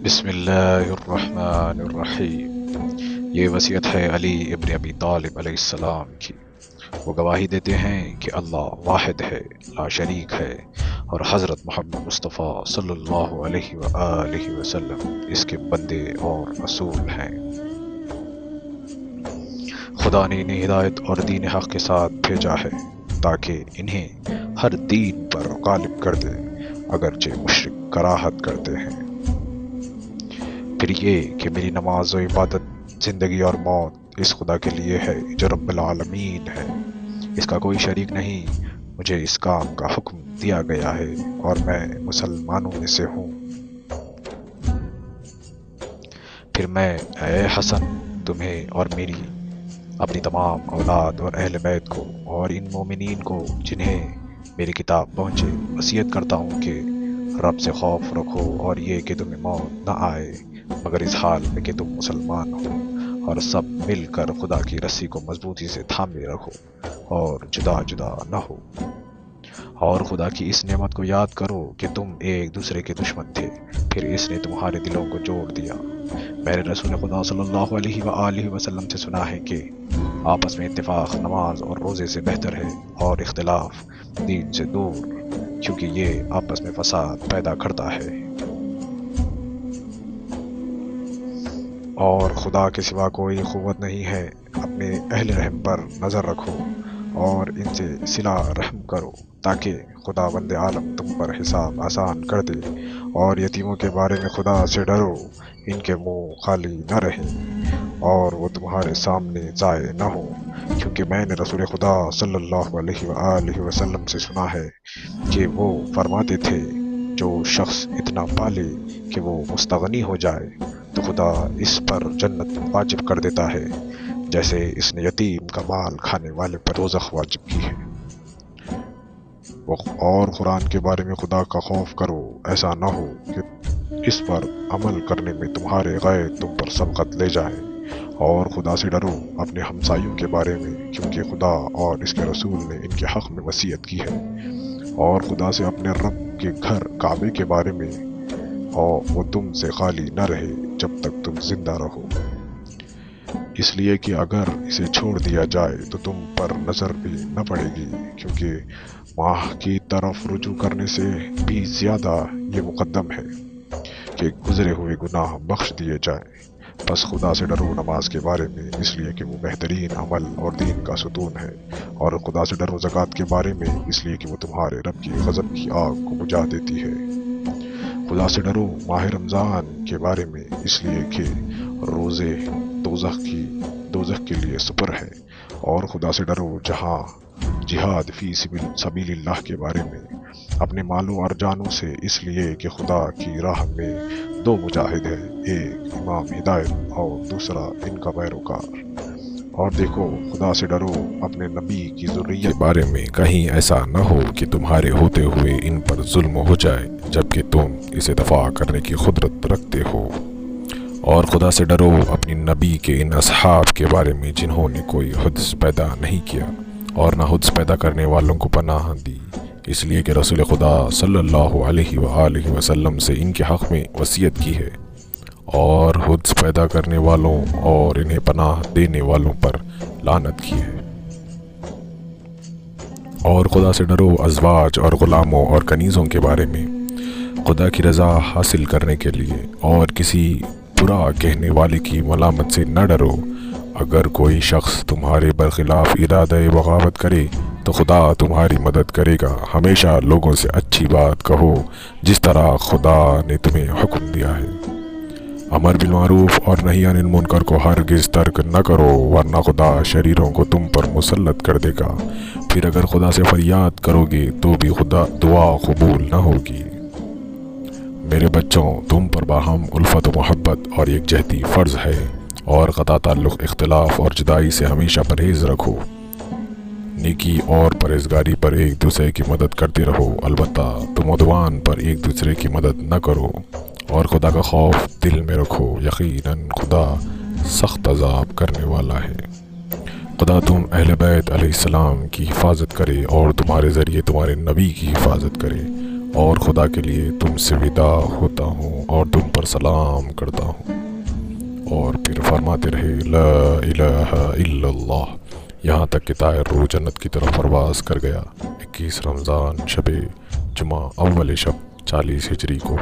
بسم اللہ الرحمن الرحیم۔ یہ وصیت ہے علی ابن ابی طالب علیہ السلام کی۔ وہ گواہی دیتے ہیں کہ اللہ واحد ہے، لا شریک ہے، اور حضرت محمد مصطفیٰ صلی اللہ علیہ وآلہ وسلم اس کے بندے اور رسول ہیں۔ خدا نے انہیں ہدایت اور دین حق کے ساتھ بھیجا ہے تاکہ انہیں ہر دین پر غالب کر دے، اگرچہ مشرک کراہت کرتے ہیں۔ پھر یہ کہ میری نماز و عبادت، زندگی اور موت اس خدا کے لیے ہے جو رب العالمین ہے، اس کا کوئی شریک نہیں۔ مجھے اس کام کا حکم دیا گیا ہے اور میں مسلمانوں میں سے ہوں۔ پھر میں اے حسن تمہیں اور میری اپنی تمام اولاد اور اہل بیت کو اور ان مومنین کو جنہیں میری کتاب پہنچے وصیت کرتا ہوں کہ رب سے خوف رکھو، اور یہ کہ تمہیں موت نہ آئے مگر اس حال میں کہ تم مسلمان ہو، اور سب مل کر خدا کی رسی کو مضبوطی سے تھامے رکھو اور جدا جدا نہ ہو۔ اور خدا کی اس نعمت کو یاد کرو کہ تم ایک دوسرے کے دشمن تھے، پھر اس نے تمہارے دلوں کو جوڑ دیا۔ میرے رسول خدا صلی اللہ علیہ وآلہ وسلم سے سنا ہے کہ آپس میں اتفاق نماز اور روزے سے بہتر ہے، اور اختلاف دین سے دور، کیونکہ یہ آپس میں فساد پیدا کرتا ہے۔ اور خدا کے سوا کوئی قوت نہیں ہے۔ اپنے اہل رحم پر نظر رکھو اور ان سے صلہ رحم کرو تاکہ خدا بند عالم تم پر حساب آسان کر دے۔ اور یتیموں کے بارے میں خدا سے ڈرو، ان کے منہ خالی نہ رہیں اور وہ تمہارے سامنے ضائع نہ ہو، کیونکہ میں نے رسول خدا صلی اللہ علیہ وآلہ وسلم سے سنا ہے کہ وہ فرماتے تھے، جو شخص اتنا پالے کہ وہ مستغنی ہو جائے تو خدا اس پر جنت واجب کر دیتا ہے، جیسے اس نے یتیم کا مال کھانے والے پر دوزخ واجب کی ہے۔ اور قرآن کے بارے میں خدا کا خوف کرو، ایسا نہ ہو کہ اس پر عمل کرنے میں تمہارے غیر تم پر سبقت لے جائیں۔ اور خدا سے ڈرو اپنے ہمسایوں کے بارے میں، کیونکہ خدا اور اس کے رسول نے ان کے حق میں وصیت کی ہے۔ اور خدا سے اپنے رب کے گھر کعبے کے بارے میں، اور وہ تم سے خالی نہ رہے جب تک تم زندہ رہو، اس لیے کہ اگر اسے چھوڑ دیا جائے تو تم پر نظر بھی نہ پڑے گی، کیونکہ ماہ کی طرف رجوع کرنے سے بھی زیادہ یہ مقدم ہے کہ گزرے ہوئے گناہ بخش دیے جائیں۔ بس خدا سے ڈرو نماز کے بارے میں، اس لیے کہ وہ بہترین عمل اور دین کا ستون ہے۔ اور خدا سے ڈرو زکوٰۃ کے بارے میں، اس لیے کہ وہ تمہارے رب کی غضب کی آگ کو بجھا دیتی ہے۔ خدا سے ڈرو ماہ رمضان کے بارے میں، اس لیے کہ روزے دوزخ کے لیے سپر ہے۔ اور خدا سے ڈرو جہاد فی سبیل اللہ کے بارے میں اپنے مالوں اور جانوں سے، اس لیے کہ خدا کی راہ میں دو مجاہد ہیں، ایک امام ہدایت اور دوسرا ان کا پیروکار۔ اور دیکھو خدا سے ڈرو اپنے نبی کی ذریت کے بارے میں، کہیں ایسا نہ ہو کہ تمہارے ہوتے ہوئے ان پر ظلم ہو جائے جبکہ تم اسے دفاع کرنے کی قدرت رکھتے ہو۔ اور خدا سے ڈرو اپنی نبی کے ان اصحاب کے بارے میں جنہوں نے کوئی حدث پیدا نہیں کیا اور نہ حدث پیدا کرنے والوں کو پناہ دی، اس لیے کہ رسول خدا صلی اللہ علیہ وآلہ وسلم سے ان کے حق میں وصیت کی ہے، اور حدث پیدا کرنے والوں اور انہیں پناہ دینے والوں پر لعنت کی ہے۔ اور خدا سے ڈرو ازواج اور غلاموں اور کنیزوں کے بارے میں، خدا کی رضا حاصل کرنے کے لیے، اور کسی برا کہنے والے کی ملامت سے نہ ڈرو۔ اگر کوئی شخص تمہارے برخلاف ارادہ بغاوت کرے تو خدا تمہاری مدد کرے گا۔ ہمیشہ لوگوں سے اچھی بات کہو جس طرح خدا نے تمہیں حکم دیا ہے۔ امر بالمعروف اور نہی عن المنکر کو ہرگز ترک نہ کرو، ورنہ خدا شریروں کو تم پر مسلط کر دے گا۔ پھر اگر خدا سے فریاد کرو گے تو بھی خدا دعا قبول نہ ہوگی۔ میرے بچوں، تم پر باہم الفت و محبت اور یکجہتی فرض ہے، اور قطع تعلق، اختلاف اور جدائی سے ہمیشہ پرہیز رکھو۔ نیکی اور پرہیزگاری پر ایک دوسرے کی مدد کرتے رہو، البتہ تم عدوان پر ایک دوسرے کی مدد نہ کرو، اور خدا کا خوف دل میں رکھو، یقیناً خدا سخت عذاب کرنے والا ہے۔ خدا تم اہل بیت علیہ السلام کی حفاظت کرے اور تمہارے ذریعے تمہارے نبی کی حفاظت کرے، اور خدا کے لیے تم سے ودا ہوتا ہوں اور تم پر سلام کرتا ہوں۔ اور پھر فرماتے رہے لا الہ الا اللہ، یہاں تک کہ طائر روح جنت کی طرف پرواز کر گیا۔ 21 رمضان شب جمعہ اول شب 40 ہجری کو